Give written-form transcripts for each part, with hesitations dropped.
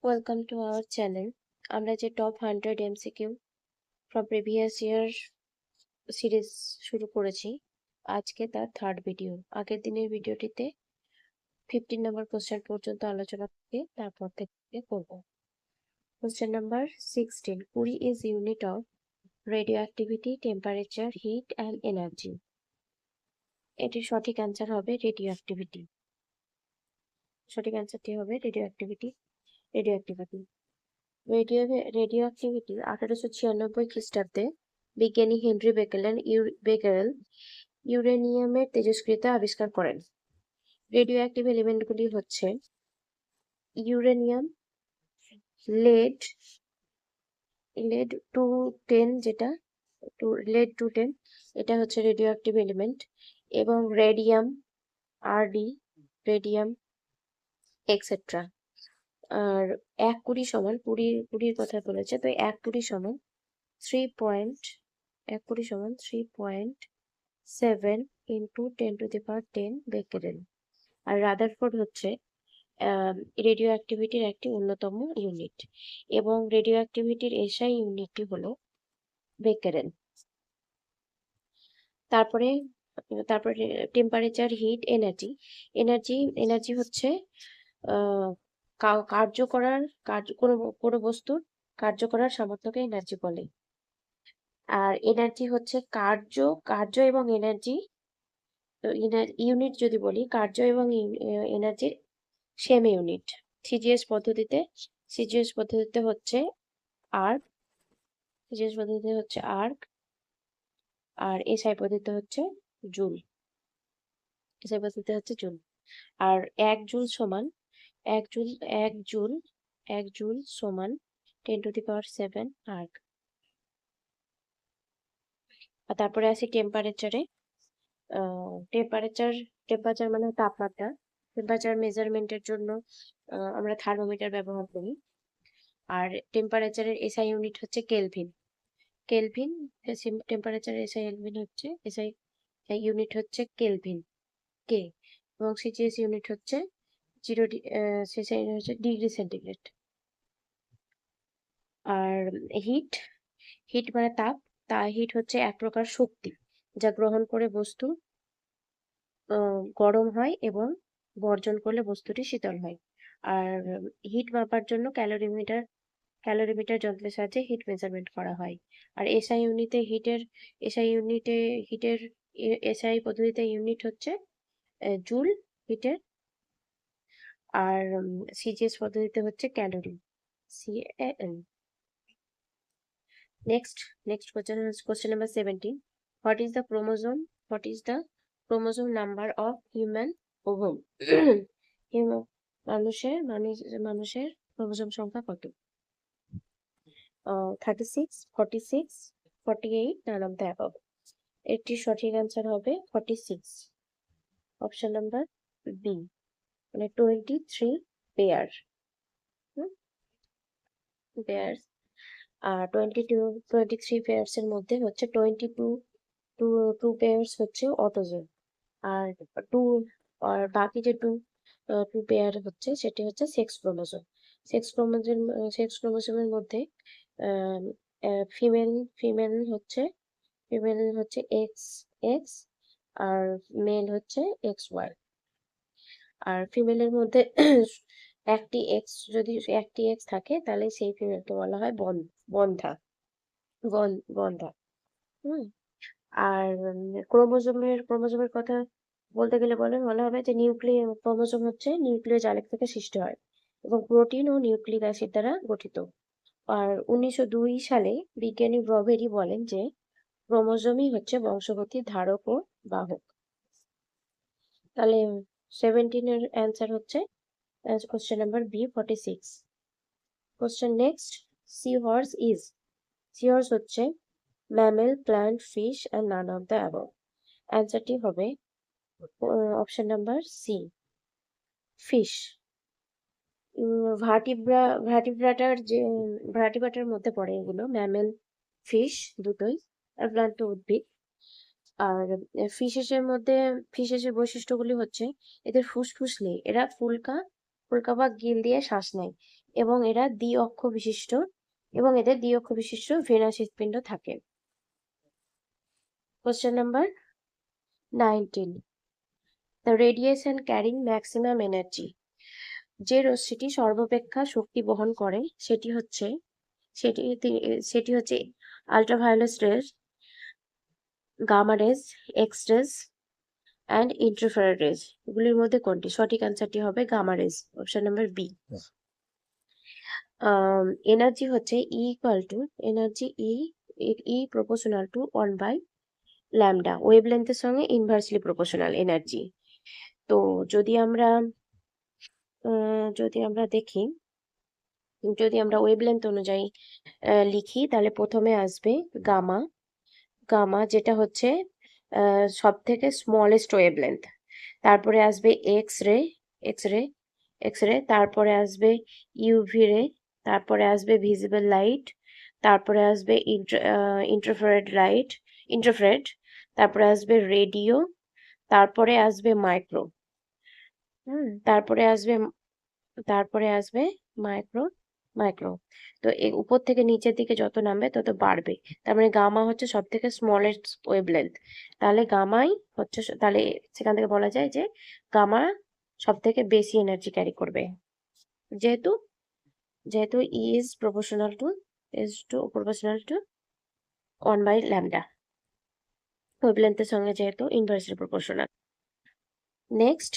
Welcome to our channel. আমরা যে top 100 MCQ from previous year series শুরু করেছি, আজকে তার থার্ড ভিডিও। আগের দিনের ভিডিওটিতে 15 নম্বর কোশ্চেন পর্যন্ত আলোচনা করে তারপর থেকে করব। Question number 16, curie is unit of radioactivity, temperature, heat and energy. এটির সঠিক অ্যান্সার হবে রেডিও অ্যাক্টিভিটি। সঠিক অ্যান্সারটি হবে রেডিও অ্যাক্টিভিটি। রেডিও অ্যাক্টিভিটি 1896 খ্রিস্টাব্দে বিজ্ঞানী হেনরি বেকেরেল ইউরেনিয়ামের তেজস্ক্রিয়তা আবিষ্কার করেন। রেডিও অ্যাক্টিভ এলিমেন্টগুলি হচ্ছে ইউরেনিয়াম, লেড, লেড 210, যেটা লেড 210, এটা হচ্ছে রেডিও অ্যাক্টিভ এলিমেন্ট, এবং রেডিয়াম, রেডিয়াম এক্সেট্রা। আর 1 সমান কুড়ির কথা বলেছে, তো 1 সমান 3.7 ইন্টু 10⁻10 বেকেরেল। আর রাদারফোর্ড হচ্ছে রেডিও অ্যাক্টিভিটির একটি অন্যতম ইউনিট, এবং রেডিও অ্যাক্টিভিটির এসআই ইউনিটটি হলো বেকেরেল। তারপরে টেম্পারেচার, হিট, এনার্জি হচ্ছে কোনো বস্তুর কার্য করার সামর্থ্যকে এনার্জি বলে। আর এনার্জি হচ্ছে কার্য এবং এনার্জি ইউনিট যদি বলি, কার্য এবং এনার্জির সেম ইউনিট। সিজিএস পদ্ধতিতে হচ্ছে আর্ক, আর এসআই পদ্ধতিতে হচ্ছে জুল। আর 1 জুল সমান 10⁻7 আর্ক। আর তারপরে আসি টেম্পারেচারে। টেম্পারেচার মানে তাপমাত্রা। টেম্পারেচার মেজারমেন্টের জন্য আমরা থার্মোমিটার ব্যবহার করি। আর টেম্পারেচারের এসআই ইউনিট হচ্ছে কেলভিন। টেম্পারেচারের এসআই ইউনিট হচ্ছে কেলভিন, কে। এবং সিজিএস ইউনিট হচ্ছে ডিগ্রি সেন্টিগ্রেড। আর হিট মানে হিট হচ্ছে এক প্রকার শক্তি যা গ্রহণ করে বস্তু গরম হয় এবং বর্জন করলে বস্তুটি শীতল হয়। আর হিট মাপার জন্য ক্যালোরিমিটার যন্ত্রের সাহায্যে হিট মেজারমেন্ট করা হয়। আর এসআই পদ্ধতিতে ইউনিট হচ্ছে জুল হিটের। আর সিজিএস পদ্ধতিতে হচ্ছে calorie, CAL। Next question number 17, what is the chromosome number of human ovum? মানুষের ক্রোমোজোম সংখ্যা কত? 36, 46, 48, none of the above. এটির সঠিক অ্যান্সার হবে 46, অপশন নাম্বার বি, মানে 23 পেয়ার। আর 23 পেয়ার্স এর মধ্যে হচ্ছে 22 পেয়ার্স হচ্ছে অটোজোম, আর বাকি যে টু পেয়ার হচ্ছে সেটি হচ্ছে সেক্স ক্রোমোজোম। সেক্স ক্রোমোজোমের মধ্যে ফিমেল হচ্ছে XX, আর মেল হচ্ছে XY। আর ফিমেলের মধ্যে একটি এক্স থাকে, তাহলে সেই ফিমেলকে বলা হয় বন্ধা। আর ক্রোমোজোমের কথা বলতে গেলে বলা হবে যে ক্রোমোজোম হচ্ছে নিউক্লিয় জালেক থেকে সৃষ্টি হয় এবং প্রোটিন ও নিউক্লিক অ্যাসিড দ্বারা গঠিত। আর 1902 সালে বিজ্ঞানী ব্রভেরি বলেন যে ক্রোমোজোমই হচ্ছে বংশগতির ধারক ও বাহক। তাহলে 17 এর অ্যান্সার হচ্ছে question number B, 46। Question next, sea horse হচ্ছে mammal, plant, fish and none of the above. অ্যান্সারটি হবে অপশন নাম্বার সি, ফিশ। ভার্টিব্রাটার মধ্যে পড়ে এগুলো, ম্যামেল, ফিশ দুটোই, আর প্ল্যান্ট তো উদ্ভিদ। আর ফিশের বৈশিষ্ট্যগুলি হচ্ছে এদের ফুসফুস নেই, এরা ফুলকা উল্কা বা গিল দিয়ে শ্বাস নেয় এবং এরা দ্বি-অক্ষ বিশিষ্ট এবং এদের দ্বি-অক্ষ বিশিষ্ট ভেনাস হৃৎপিণ্ড থাকে। Question number 19. The radiation carrying maximum energy. যে রশ্মিটি সর্বাপেক্ষা শক্তি বহন করে সেটি হচ্ছে ultraviolet rays, gamma rays, X rays and infrared rays. এগুলির মধ্যে কোনটি? সঠিক অ্যান্সারটি হবে gamma rays, option number B. Energy হচ্ছে ই প্রপোর্শনাল টু 1/λ, ওয়েভলেন্থের সঙ্গে ইনভার্সলি প্রপোর্শনাল এনার্জি। তো যদি আমরা দেখি, যদি আমরা ওয়েভলেন্থ অনুযায়ী লিখি, তাহলে প্রথমে আসবে গামা যেটা হচ্ছে সব থেকে স্মলেস্ট ওয়েভলেন্থ। তারপরে আসবে এক্স রে, তারপরে আসবে ইউভি রে, তারপরে আসবে ভিজিবল লাইট, তারপরে আসবে ইন্টারফেরেট, তারপরে আসবে রেডিও, তারপরে আসবে মাইক্রো, তারপরে আসবে মাইক্রো। তো উপর থেকে নিচের দিকে যত নামবে তত বাড়বে। তার মানে গামা হচ্ছে সব থেকে স্মলেস্ট ওয়েভলেন্থ। তাহলে তাহলে সেখান থেকে বলা যায় যে গামা সব থেকে বেশি এনার্জি ক্যারি করবে, যেহেতু ই ইজ প্রপোর্শনাল টু 1/λ, ওয়েভলেন্থের সঙ্গে যেহেতু inversely proportional. Next,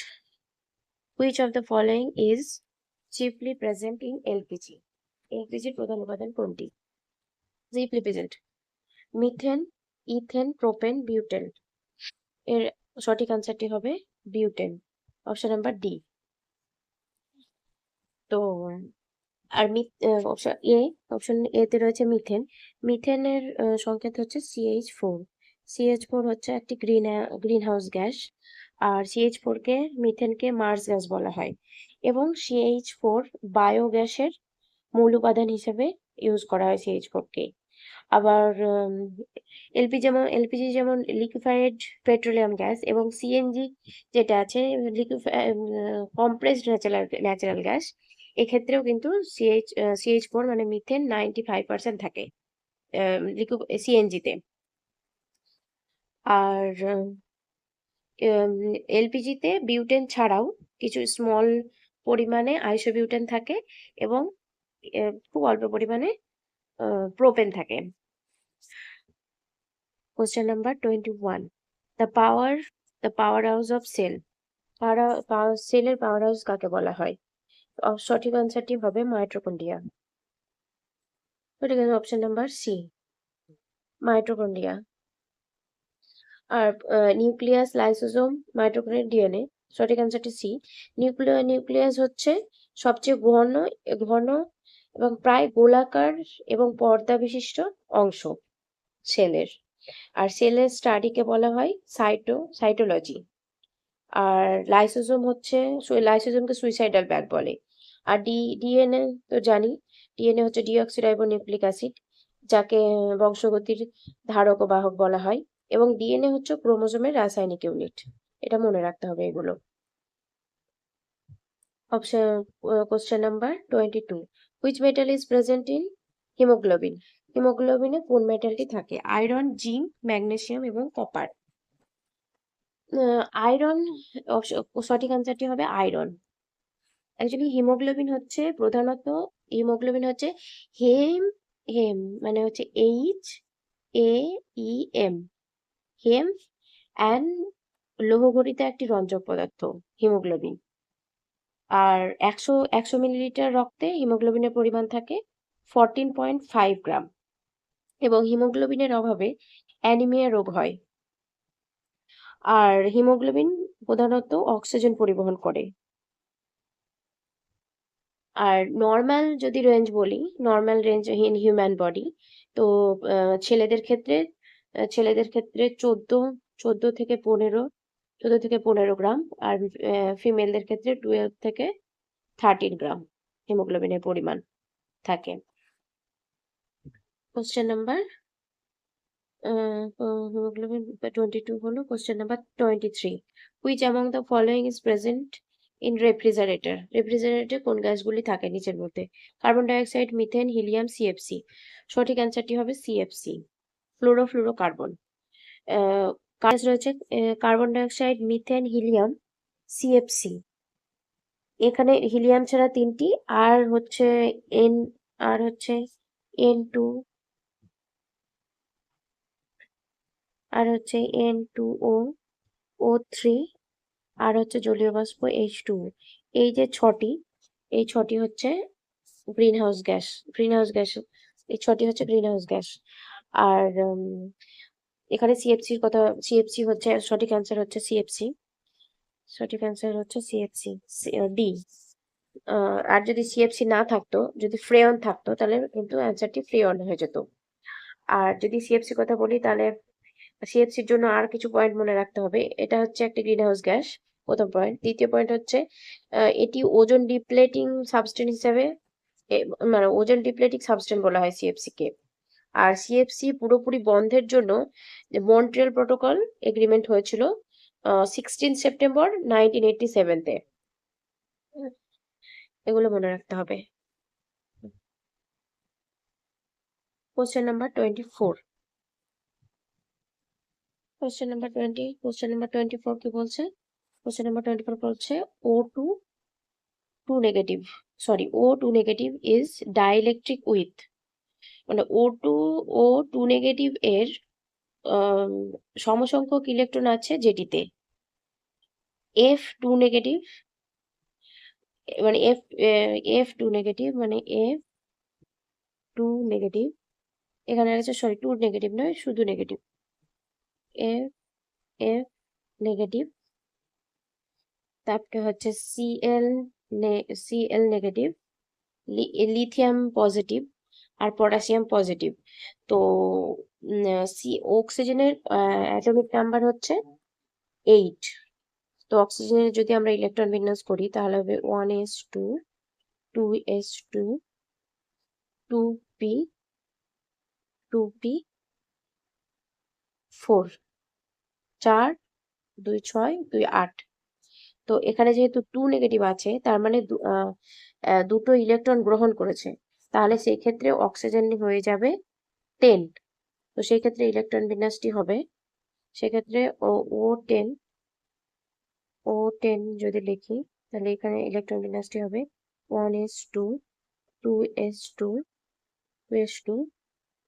which of the following is chiefly present in LPG? এলপিজির প্রধান উপাদান কোনটি? Chiefly present methane, ethane, propane, butane. এর সঠিক আনসারটি হবে বিউটেন, অপশন নাম্বার ডি। তো আর অপশন এ তে রয়েছে মিথেন। মিথেনের সংকেত হচ্ছে CH4। CH4 হচ্ছে একটি গ্রিন হাউস গ্যাস, আর CH4 কে মিথেনকে মার্স গ্যাস বলা হয়, এবং CH4 বায়োগ্যাসের মূল উপাদান হিসেবে ইউজ করা হয় CH4 কে। আবার এলপিজি যেমন লিকুইফাইড পেট্রোলিয়াম গ্যাস, এবং সিএনজি যেটা আছে কম্প্রেসড ন্যাচারাল গ্যাস, এক্ষেত্রেও কিন্তু CH4 মানে মিথেন 95% থাকে সিএনজিতে। আর এলপিজিতে বিউটেন ছাড়াও কিছু স্মল পরিমাণে আইসোবিউটেন থাকে এবং খুব অল্প পরিমাণে প্রোপেন থাকে। Question number 21. The powerhouse of cell. সেলের পাওয়ার হাউস কাকে বলা হয়? সঠিক আনসারটি হবে মাইটোকন্ড্রিয়া। সঠিক অপশন নাম্বার সি, মাইটোকন্ড্রিয়া। আর নিউক্লিয়াস, লাইসোজোম, মাইটোকন্ড্রিয়া, ডিএনএ, সঠিক আনসারটি সি। নিউক্লিয়াস হচ্ছে সবচেয়ে ঘন এবং প্রায় গোলাকার এবং পর্দা বিশিষ্ট অংশ সেলের। আর সেলের স্টাডিকে বলা হয় সাইটোলজি। আর লাইসোজোমকে সুইসাইডাল ব্যাগ বলে। আর ডিএনএ তো জানি, ডিএনএ হচ্ছে ডিঅক্সিরাইবোনিউক্লিক অ্যাসিড, যাকে বংশগতির ধারক ও বাহক বলা হয়, এবং ডিএনএ হচ্ছে ক্রোমোজোমের রাসায়নিক ইউনিট। এটা মনে রাখতে হবে এগুলো। Question number 22. Which metal is present in haemoglobin? হিমোগ্লোবিনে কোন মেটালটি থাকে? আয়রন, জিঙ্ক, ম্যাগনেসিয়াম এবং কপার। আয়রন, সঠিক আনসারটি হবে আয়রন। অ্যাকচুয়ালি হিমোগ্লোবিন হচ্ছে হেম মানে হচ্ছে HAEM, হেম অ্যান্ড লৌহঘটিত একটি রঞ্জক পদার্থ হিমোগ্লোবিন। আর 100 মিলিলিটার রক্তে হিমোগ্লোবিনের পরিমাণ থাকে 14.5 গ্রাম, এবং হিমোগ্লোবিনের অভাবে অ্যানিমিয়া রোগ হয়। আর হিমোগ্লোবিন প্রধানত অক্সিজেন পরিবহন করে। আর নর্মাল যদি রেঞ্জ বলি, normal range in human body, তো ছেলেদের ক্ষেত্রে 14 থেকে 15 গ্রাম, আর ফিমেলদের ক্ষেত্রে 12 থেকে 13 গ্রাম হিমোগ্লোবিনের পরিমাণ থাকে। কোশ্চেন নাম্বার হিমোগ্লোবিন 22 হলো। Question number 23. Which among the following is present in refrigerator কোন গ্যাসগুলি থাকে নিচের মধ্যে? Carbon dioxide, methane, helium, CFC. সঠিক অ্যান্সারটি হবে সিএফসি, ফ্লোরোফ্লুরোকার্বন। কাজ রয়েছে carbon dioxide, methane, helium, CFC. এখানে হিলিয়াম ছাড়া তিনটি, আর হচ্ছে এন, আর হচ্ছে N2, আর হচ্ছে N2O, O3, আর হচ্ছে জলীয় বাষ্প H2O। এই যে ছটি, এই ছটি হচ্ছে গ্রিনহাউস গ্যাস। এই ছটি হচ্ছে গ্রিনহাউস গ্যাস। আর এখানে সিএফসির কথা, সিএফসি হচ্ছে সঠিক অ্যান্সার, হচ্ছে সিএফসি। সঠিক অ্যান্সার হচ্ছে সিএফসি, ডি। আর যদি সিএফসি না থাকতো, যদি ফ্রেয়ন থাকতো, তাহলে কিন্তু অ্যান্সারটি ফ্রেয়ন হয়ে যেত। আর যদি সিএফসি কথা বলি, তাহলে সিএফসির জন্য আর কিছু পয়েন্ট মনে রাখতে হবে। এটা হচ্ছে একটা গ্রিনহাউস গ্যাস, প্রথম পয়েন্ট। দ্বিতীয় পয়েন্ট হচ্ছে এটি ওজন ডিপ্লেটিং সাবস্টেন্স হিসাবে, মানে ওজন ডিপ্লেটিং সাবস্টেন্স বলা হয় সিএফসি কে। আর সিএফসি পুরোপুরি বন্ধের জন্য যে মন্ট্রিয়াল প্রোটোকল এগ্রিমেন্ট হয়েছিল 16 সেপ্টেম্বর 1987-তে। এগুলো মনে রাখতে হবে। Question number 24। কোশ্চেন নাম্বার 24 কি বলছে? কোশ্চেন নাম্বার 24 বলছে O2 negative is dielectric with, মানে O2 নেগেটিভ এর সমসংখ্যক ইলেকট্রন আছে যেটিতে F2 নেগেটিভ, মানে F2 নেগেটিভ, মানে F2 নেগেটিভ, এখানে আছে, সরি, 2 নেগেটিভ নয়, শুধু নেগেটিভ, F নেগেটিভ। তারপরে হচ্ছে Cl নেগেটিভ, লিথিয়াম পজিটিভ, আর পটাশিয়াম পজিটিভ। তো অক্সিজেনের অ্যাটমিক নাম্বার হচ্ছে 8। তো অক্সিজেনের যদি আমরা ইলেকট্রন বিন্যাস করি, তাহলে হবে 1s2, 2s2, 2p, 2p4, 4, 2, 6, 2, 8। তো এখানে যেহেতু 2 নেগেটিভ আছে, তার মানে দুটো ইলেকট্রন গ্রহণ করেছে, তাহলে সেই ক্ষেত্রে অক্সিজেন হয়ে যাবে 10। তো সেই ক্ষেত্রে ইলেকট্রন বিন্যাসটি হবে, সেক্ষেত্রে O10 যদি লিখি, তাহলে এখানে ইলেকট্রন বিন্যাসটি হবে 1s2, 2s2, 2s2,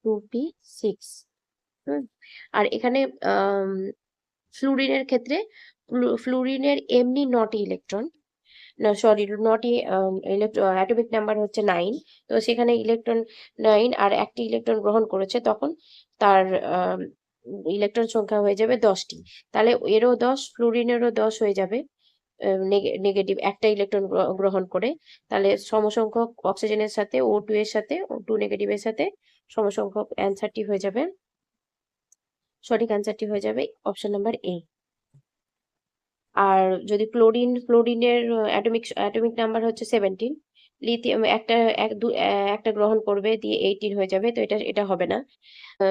2p6। আর এখানে ফ্লুরিনের ক্ষেত্রে, ফ্লুরিনের এমনি 9টি ইলেকট্রন, না সরি, নটি, অ্যাটমিক নাম্বার হচ্ছে 9। তো সেখানে ইলেকট্রন 9 আর একটি ইলেকট্রন গ্রহণ করেছে, তখন তার ইলেকট্রন সংখ্যা হয়ে যাবে 10টি। তাহলে এরও 10, ফ্লুরিনেরও 10 হয়ে যাবে নেগেটিভ, একটা ইলেকট্রন গ্রহণ করে। তাহলে সমসংখ্যক অক্সিজেনের সাথে O2 এর সাথে, O2 নেগেটিভের সাথে সমসংখ্যক অ্যান্সারটি হয়ে যাবে, সঠিক অ্যান্সারটি হয়ে যাবে অপশন নাম্বার এ। আর যদি ক্লোরিনের অ্যাটমিক নাম্বার হচ্ছে 17, লিথিয়াম একটা গ্রহণ করবে, দিয়ে 18 হয়ে যাবে। তো এটা হবে না,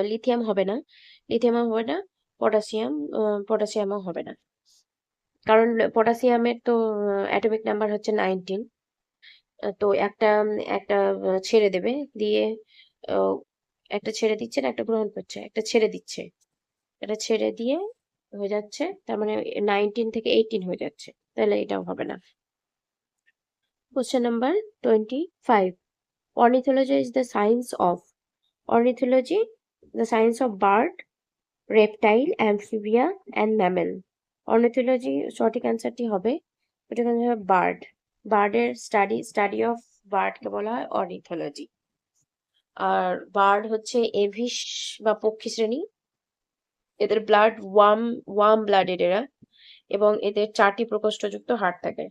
লিথিয়াম হবে না, পটাশিয়ামও হবে না, কারণ পটাশিয়ামের তো অ্যাটমিক নাম্বার হচ্ছে 19। তো একটা একটা ছেড়ে দেবে, দিয়ে একটা ছেড়ে দিচ্ছে না, একটা গ্রহণ করছে, একটা ছেড়ে দিচ্ছে, এটা ছেড়ে দিয়ে হয়ে যাচ্ছে, তার মানে 19 থেকে 18 হয়ে যাচ্ছে, তাহলে এটাও হবে না। Question number 25. Ornithology is the science of bird, reptile, amphibia and mammal. Ornithology সঠিক অ্যান্সারটি হবে, বার্ড। বার্ডের স্টাডি অফ বার্ডকে বলা হয় অর্নিথোলজি। আর বার্ড হচ্ছে এভিস বা পক্ষী শ্রেণী, এদের ব্লাড ওয়ার্ম ব্লাডেড এরা, এবং এদের 4টি প্রকোষ্ঠযুক্ত হাড় থাকে।